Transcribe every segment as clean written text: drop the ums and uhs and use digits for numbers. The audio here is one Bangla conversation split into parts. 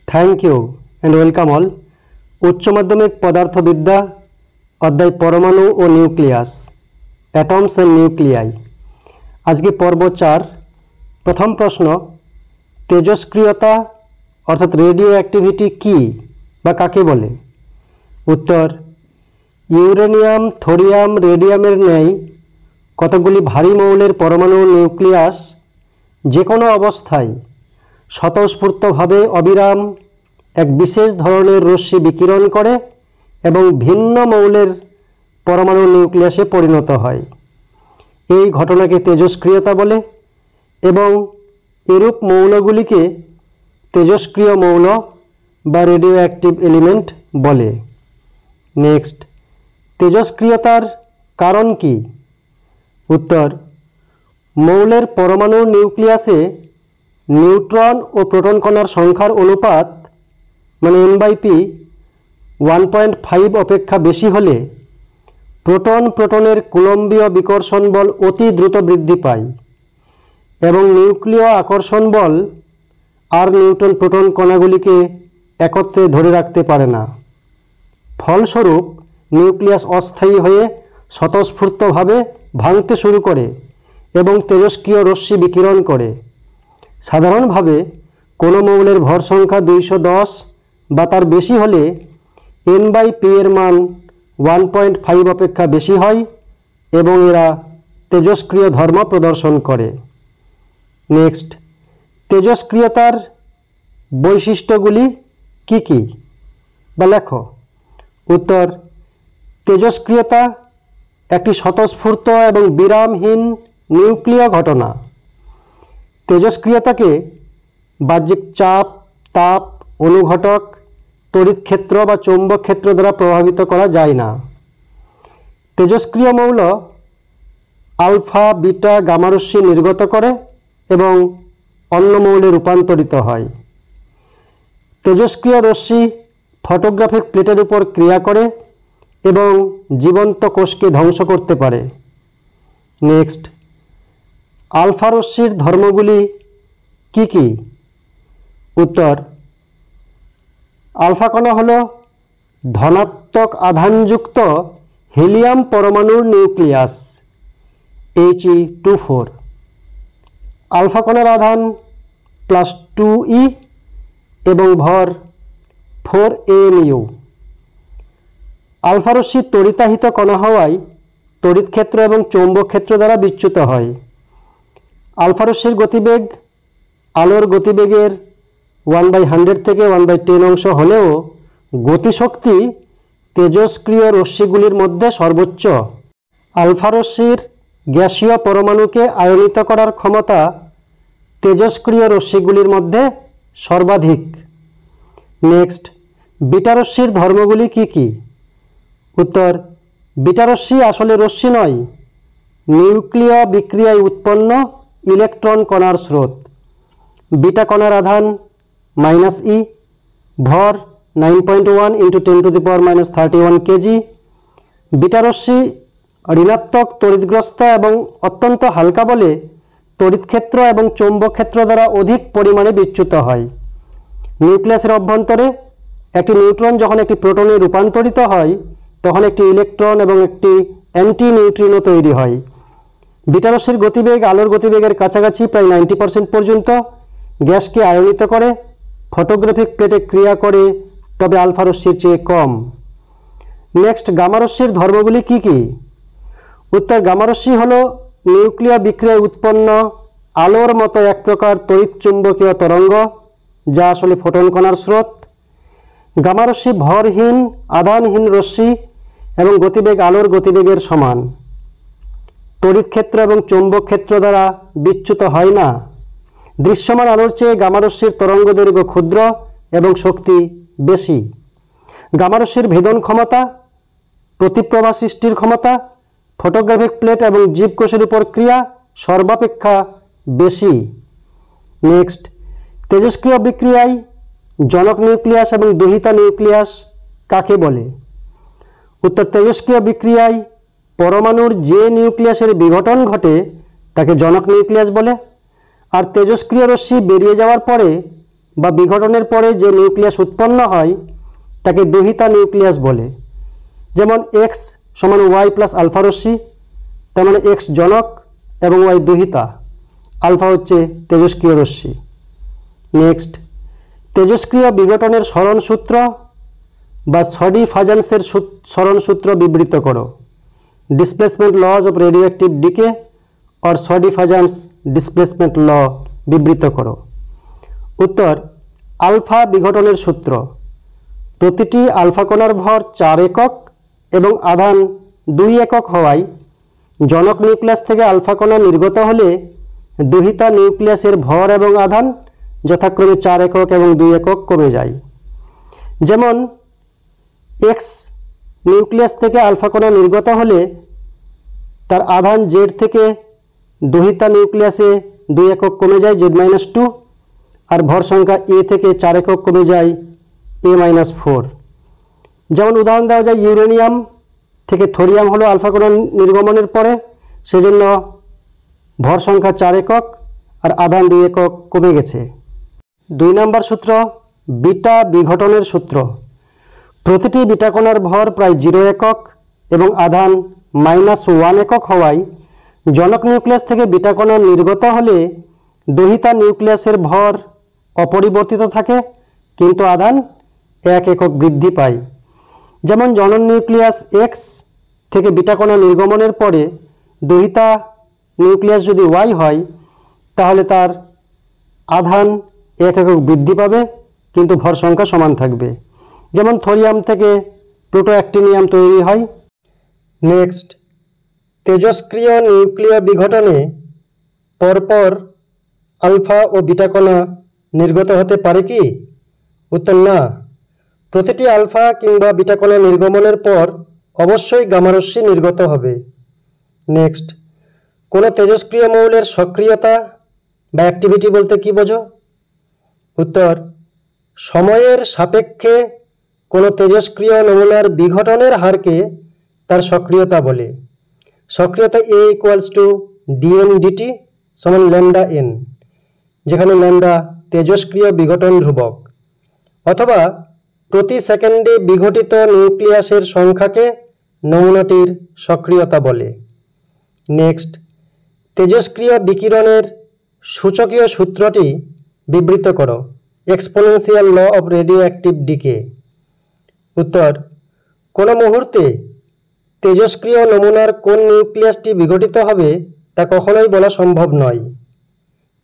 Thank you and welcome all. उच्च माध्यमिक पदार्थविद्या अध्याय परमाणु और निউক্লিয়াস एटम्स एंड নিউক্লিয়াই। आज के पर्व 4 प्रथम प्रश्न तेजस्क्रियता अर्थात रेडियो एक्टिविटी की बा काके बोले। उत्तर यूरेनियम थोरियम रेडियमेर न्याय कतगुली भारी मौलेर परमाणु নিউক্লিয়াস जे कोनो अवस्थाय स्वतःस्फूर्तभावे अविराम एक विशेष धरनेर रश्मि विकिरण करे एवं भिन्न मौलेर परमाणु নিউক্লিয়াসে परिणत हय। এই घटनाके तेजस्क्रियता बोले एवं एरूप मौलगुलिके तेजस्क्रिय मौल बा रेडियो एक्टिव एलिमेंट बोले। नेक्स्ट तेजस्क्रियतार कारण की। उत्तर मौलेर परमाणु নিউক্লিয়াসে নিউট্রন और प्रोटन कणार संख्यार अनुपात माने n/p 1.5 अपेक्षा बेशी होले प्रोटन प्रोटनेर कुलम्बीय विकर्षण बल अति द्रुत बृद्धि पाय एवं निউক্লিয় आकर्षण बल और निউট্রন प्रोटन कणागुलिके एकत्रे धरे राखते पारे ना। फलस्वरूप নিউক্লিয়াস अस्थायी हये स्वतःस्फूर्तभावे भांगते शुरू करे एवं तेजस्क्रिय रश्मि विकिरण करे। साधारणभावे कोनो मौलेर भर संख्या 210 बा तार बेशी होले n/p एर मान 1.5 अपेक्षा बेशी हय एवं एरा तेजस्क्रिय धर्म प्रदर्शन करे। नेक्स्ट तेजस्क्रियतार वैशिष्ट्यगुली की बा लेखो। उत्तर तेजस्क्रियता एक स्वतःस्फूर्त एवं विरामहीन নিউক্লিয় घटना। तेजस्क्रियता के बाह्यिक चाप ताप अनुघटक तड़ित क्षेत्र बा चुंबक क्षेत्र द्वारा प्रभावित करा जाए ना। तेजस्क्रिय मौल आलफा बीटा गामा रश्मि निर्गत करे एवं अन्य मौले रूपान्तरित हय। तेजस्क्रिय रश्मि फटोग्राफिक प्लेटेर ऊपर क्रिया करे एवं जीवंत कोष के ध्वंस करते पारे। नेक्स्ट आलफा रश्मिर धर्मगुली की। उत्तर आलफा कणा हलो धनात्मक आधानयुक्त हिलियम परमाणुर নিউক্লিয়াস He2 आलफा कणार आधान +2e एवं भर 4mu। आलफा रश्मि तड़िताहित कणा हवाय तड़ित क्षेत्र एवं चुंबक क्षेत्र द्वारा विच्युत हय। आलफा रश्मिर गतिवेग आलोर गतिवेगेर 1/100 থেকে 1/10 अंश हलेও गतिशक्ति तेजस्क्रिय रश्मिगुलिर मध्य सर्वोच्च। आलफा रश्मिर ग्यासीय परमाणुके आयनित करार क्षमता तेजस्क्रिय रश्मिगुलिर मध्य सर्वाधिक। नेक्स्ट बीटा रश्मिर धर्मगुली की। उत्तर बीटा रश्मि आसले रश्मि नय নিউক্লিয় বিক্রিয়ায় उत्पन्न इलेक्ट्रन कणार स्रोत। बीटा कणार आधान -e भर 9.1 × 10⁻³ kg। बीटा रश्मि ऋणात्मक तड़ितग्रस्त एवं अत्यंत हालका बले तड़ित क्षेत्र एवं चुंबक क्षेत्र द्वारा अधिक परिमाणे विच्युत हय। নিউক্লিয়াসের अभ्यन्तरे एक নিউট্রন जखन एक प्रोटने रूपान्तरित हय तखन एक इलेक्ट्रन एवं एक एंटी निউট্রিনো तैरी हय। बीटा रश्मिर गतिवेग आलोर गतिवेगेर काछाकाछि प्राय 90% पर्यन्त ग्यास के आयनित करे फटोग्राफिक प्लेटे क्रिया करे तबे आलफा रश्मिर चेये कम। नेक्स्ट गामा रश्मिर धर्मगुली की। उत्तर गामा रश्मि हलो নিউক্লিয় বিক্রিয়ায় उत्पन्न आलोर मतो एक प्रकार तड़ित चुम्बकीय तरंग जा आसले फोटन कणार स्रोत। गामा रश्मि भरहीन आधानहीन रश्मि एवं गतिवेग आलोर गतिवेगेर समान। तड़ित क्षेत्र एवं चुंबक क्षेत्र द्वारा विच्युत हय ना। दृश्यमान आलोर चेये गामा रश्मिर तरंग दैर्घ्य क्षुद्र एवं शक्ति बेशी। गामा रश्मिर भेदन क्षमता प्रतिप्रभा सृष्टिर क्षमता फटोग्राफिक प्लेट एवं जीवकोषेर उपर क्रिया सर्वापेक्षा बेशी। नेक्स्ट तेजस्क्रिय विक्रियाय जनक নিউক্লিয়াস एवं दोहिता নিউক্লিয়াস काके बोले। उत्तर तेजस्क्रिय विक्रियाय परमाणुर जे নিউক্লিয়াসের विघटन घटे ताके जनक নিউক্লিয়াস बोले और तेजस्क्रिय रश्मि बेरिये जाওয়ার परे বা বিঘটনের পরে যে নিউক্লিয়াস উৎপন্ন হয় তাকে দুহিতা নিউক্লিয়াস বলে। যেমন এক্স সমান ওয়াই প্লাস আলফা রশ্মি, তার মানে এক্স জনক এবং ওয়াই দুহিতা, আলফা হচ্ছে তেজস্ক্রিয় রশ্মি। নেক্সট, তেজস্ক্রিয় বিঘটনের সরণ সূত্র বা সডি ফাজান্সের সরণ সূত্র বিবৃত করো। Displacement law of radioactive decay or Soddy Fajans displacement law বিবৃত করো। উত্তর, আলফা বিঘটনের সূত্র। প্রতিটি আলফা কণার ভর 4 একক এবং আধান 2 একক হওয়ায় জনক নিউক্লিয়াস থেকে আলফা কণা নির্গত হলে দুহিতা নিউক্লিয়াসের ভর এবং আধান যথাক্রমে 4 একক এবং 2 একক কমে যায়। যেমন এক্স নিউক্লিয়াস থেকে আলফা কণা নির্গত হলে তার আধান জেড থেকে দুহিতা নিউক্লিয়াসে 2 একক কমে যায় Z-2, আর ভর সংখ্যা এ থেকে 4 একক কমে যায় A-4। যেমন উদাহরণ দেওয়া যায় ইউরেনিয়াম থেকে থোরিয়াম হলো আলফা কণা নির্গমনের পরে, সেজন্য ভর সংখ্যা 4 একক আর আধান 2 একক কমে গেছে। 2 নম্বর সূত্র, বিটা বিঘটনের সূত্র। প্রতিটি বিটা কণার ভর প্রায় 0 একক এবং আধান -1 একক হওয়ায় জনক নিউক্লিয়াস থেকে বিটা কণা নির্গত হলে দুহিতা নিউক্লিয়াসের ভর অপরিবর্তিত থাকে কিন্তু আধান 1 একক বৃদ্ধি পায়। যেমন জনক নিউক্লিয়াস এক্স থেকে বিটা কণা নির্গমনের পরে দুহিতা নিউক্লিয়াস যদি ওয়াই হয় তাহলে তার আধান 1 একক বৃদ্ধি পাবে কিন্তু ভর সংখ্যা সমান থাকবে। যেমন থোরিয়াম থেকে প্লুটোঅ্যাক্টিনিয়াম তৈরি হয়। নেক্সট, তেজস্ক্রিয় নিউক্লিয় বিঘটনে পরপর আলফা ও বিটা কণা নির্গত হতে পারে কি? উত্তর, না। প্রতিটি আলফা কিংবা বিটা কণা নির্গমনের পর অবশ্যই গামা রশ্মি নির্গত হবে। নেক্সট, কোনো তেজস্ক্রিয় মৌলের সক্রিয়তা বা অ্যাক্টিভিটি বলতে কি বোঝো? উত্তর, সময়ের সাপেক্ষে কোনো তেজস্ক্রিয় নমুনার বিঘটনের হারকে তার সক্রিয়তা বলে। সক্রিয়তা A = dN/dt সমান λN, যেখানে ল্যামডা তেজস্ক্রিয় বিঘটন ধ্রুবক, অথবা প্রতি সেকেন্ডে বিঘটিত নিউক্লিয়াসের সংখ্যাকে নমুনাটির সক্রিয়তা বলে। নেক্সট, তেজস্ক্রিয় বিকিরণের সূচকীয় সূত্রটি বিবৃত করো। Exponential law of radioactive decay. উত্তর, কোনো মুহূর্তে তেজস্ক্রিয় নমুনার কোন নিউক্লিয়াসটি বিঘটিত হবে তা কখনোই বলা সম্ভব নয়,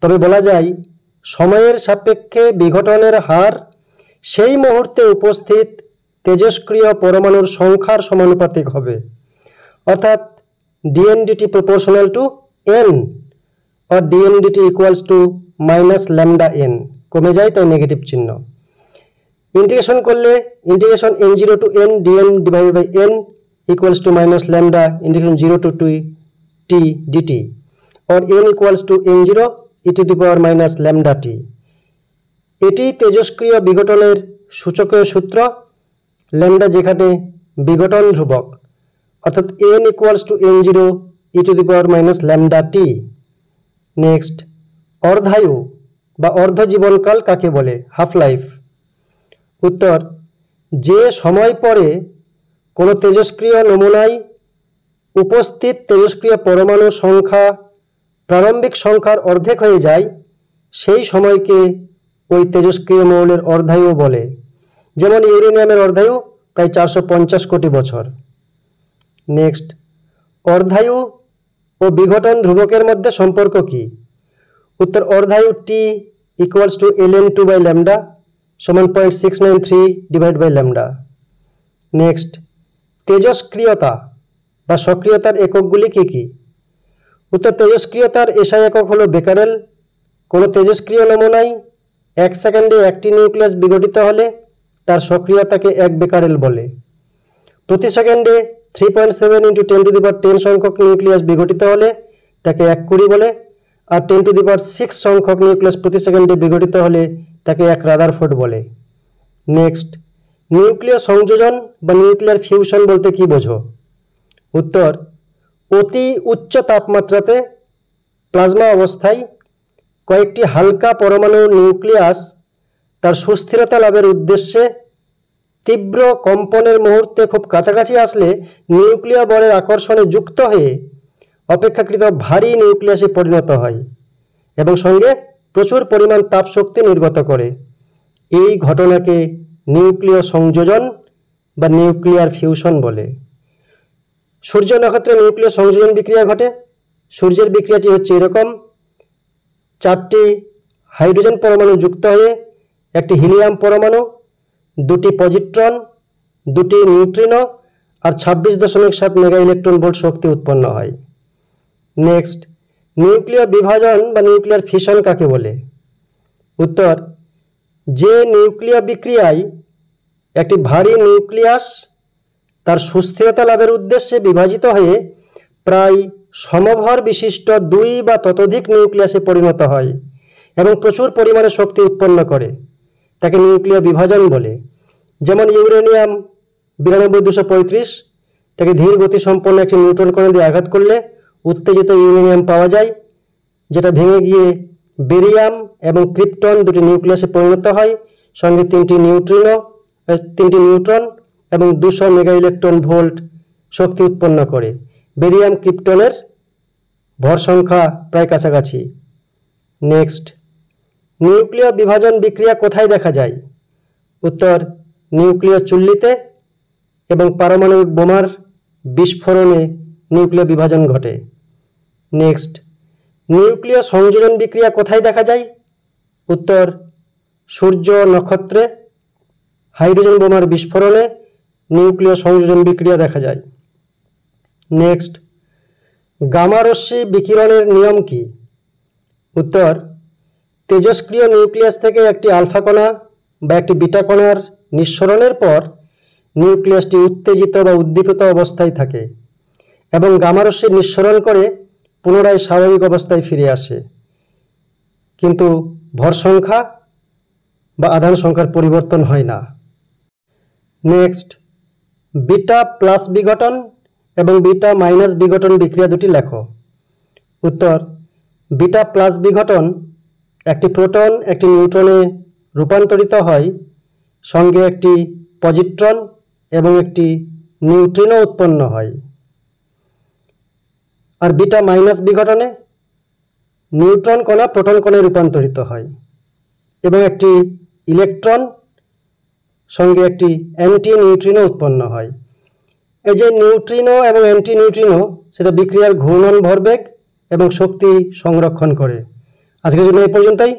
তবে বলা যায় সময়ের সাপেক্ষে বিঘটনের হার সেই মুহূর্তে উপস্থিত তেজস্ক্রিয় পরমাণুর সংখ্যার সমানুপাতিক হবে, অর্থাৎ dN/dt proportional to n or dN/dt = -λN, কমে যায় তাই নেগেটিভ চিহ্ন। ইন্টিগ্রেশন করলে integration n0 to n dn/n = -λ (0 to 2t dt) or n = n0 e⁻ λt। এটি তেজস্ক্রিয় বিঘটনের সূচকীয় সূত্র, ল্যামডা যেখানে বিঘটন ধ্রুবক, অর্থাৎ n = n0 e⁻ λt। Next, অর্ধায়ু বা অর্ধজীবনকাল কাকে বলে? Half life. উত্তর, যে সময় পরে কোনো তেজস্ক্রিয় নমুনায় উপস্থিত তেজস্ক্রিয় পরমাণু সংখ্যা প্রারম্ভিক সংখ্যার অর্ধেক হয়ে যায় সেই সময়কে ওই তেজস্ক্রিয় মৌলের অর্ধায়ু বলে। যেমন ইউরেনিয়ামের অর্ধায়ু প্রায় 450 কোটি বছর। নেক্সট, অর্ধায়ু ও বিঘটন ধ্রুবকের মধ্যে সম্পর্ক কি? উত্তর, অর্ধায়ু T = ln2/λ সমান 0.693/λ। নেক্সট, তেজস্ক্রিয়তা বা সক্রিয়তার এককগুলি কি কি? উত্তর, তেজস্ক্রিয়তার এসআই একক হলো বেকারেল। কোনো তেজস্ক্রিয় নমুনায় 1 সেকেন্ডে একটি নিউক্লিয়াস বিঘটিত হলে তার সক্রিয়তাকে 1 বেকারেল বলে। প্রতি সেকেন্ডে 3.7 × 10⁻10 সংখ্যক নিউক্লিয়াস বিঘটিত হলে তাকে 1 কুড়ি বলে, আর 10⁶ সংখ্যক নিউক্লিয়াস প্রতি সেকেন্ডে বিঘটিত হলে তাকে 1 রাদারফোর্ড বলে। নেক্সট, নিউক্লিয় সংযোজন বা নিউক্লিয়ার ফিউশন বলতে কি বোঝো? উত্তর, অতি উচ্চ তাপমাত্রাতে প্লাজমা অবস্থায় কয়েকটি হালকা পরমাণু নিউক্লিয়াস তার সুস্থিরতা লাভের উদ্দেশ্যে তীব্র কম্পনের মুহূর্তে খুব কাছাকাছি আসলে নিউক্লিয় বলের আকর্ষণে যুক্ত হয়ে অপেক্ষাকৃত ভারী নিউক্লিয়াসে পরিণত হয় এবং সঙ্গে প্রচুর পরিমাণ তাপশক্তি নির্গত করে। এই ঘটনাকে নিউক্লিয় সংযোজন বা নিউক্লিয়ার ফিউশন বলে। সূর্য নক্ষত্রে নিউক্লিয় সংযোজন বিক্রিয়া ঘটে। সূর্যের বিক্রিয়াটি হচ্ছে এরকম: 4টি হাইড্রোজেন পরমাণু যুক্ত হয়ে একটি হিলিয়াম পরমাণু, 2টি পজিট্রন, 2টি নিউট্রিনো আর 26.7 মেগা ইলেকট্রন ভোল্ট শক্তি উৎপন্ন হয়। নেক্সট, নিউক্লিয় বিভাজন বা নিউক্লিয়ার ফিশন কাকে বলে? উত্তর: যে নিউক্লিয় বিক্রিয়ায় একটি ভারী নিউক্লিয়াস তার সুস্থিরতা লাভের উদ্দেশ্যে বিভাজিত হয়ে প্রায় সমভর বিশিষ্ট 2 বা ততোধিক নিউক্লিয়াসে পরিণত হয় এবং প্রচুর পরিমাণে শক্তি উৎপন্ন করে, তাকে নিউক্লিয় বিভাজন বলে। যেমন ইউরেনিয়াম 9235, তাকে ধীর গতিসম্পন্ন একটি নিউট্রন কণা দিয়ে আঘাত করলে উত্তেজিত ইউরেনিয়াম পাওয়া যায়, যেটা ভেঙে গিয়ে বেরিয়াম এবং ক্রিপ্টন 2টি নিউক্লিয়াসে পরিণত হয়, সঙ্গে 3টি নিউট্রন এবং 200 মেগা ইলেকট্রন ভোল্ট শক্তি উৎপন্ন করে। বেরিয়াম ক্রিপ্টনের ভর সংখ্যা প্রায় কাছাকাছি। নেক্সট, নিউক্লিয় বিভাজন বিক্রিয়া কোথায় দেখা যায়? উত্তর: নিউক্লিয় চুল্লিতে এবং পারমাণবিক বোমার বিস্ফোরণে নিউক্লিয় বিভাজন ঘটে। নেক্সট, নিউক্লিয় সংযোজন বিক্রিয়া কোথায় দেখা যায়? উত্তর: সূর্য নক্ষত্রে হাইড্রোজেন বোমার বিস্ফোরণে নিউক্লিয় সংযোজন বিক্রিয়া দেখা যায়। নেক্সট, গামা রশ্মি বিকিরণের নিয়ম কি? উত্তর: তেজস্ক্রিয় নিউক্লিয়াস থেকে একটি আলফা কণা বা একটি বিটা কণার নিঃসরণের পর নিউক্লিয়াসটি উত্তেজিত বা উদ্দীপিত অবস্থায় থাকে এবং গামা রশ্মি নিঃসরণ করে পুনরায় স্বাভাবিক অবস্থায় ফিরে আসে, কিন্তু ভর সংখ্যা বা আধান সংখ্যার পরিবর্তন হয় না। নেক্সট, বিটা প্লাস বিঘটন এবং বিটা মাইনাস বিঘটন বিক্রিয়া দুটি লেখো। উত্তর: বিটা প্লাস বিঘটন একটি প্রোটন একটি নিউট্রনে রূপান্তরিত হয়, সঙ্গে একটি পজিট্রন এবং একটি নিউট্রিনো উৎপন্ন হয়। আর বিটা মাইনাস বিঘটনে নিউট্রন কণা প্রোটন কণায় রূপান্তরিত হয় এবং একটি ইলেকট্রন সঙ্গে একটি অ্যান্টি নিউট্রিনো উৎপন্ন হয়। এই যে নিউট্রিনো এবং অ্যান্টি নিউট্রিনো, সেটা বিক্রিয়ার ঘূর্ণন ভরবেগ এবং শক্তি সংরক্ষণ করে। আজকের জন্য এই পর্যন্তই।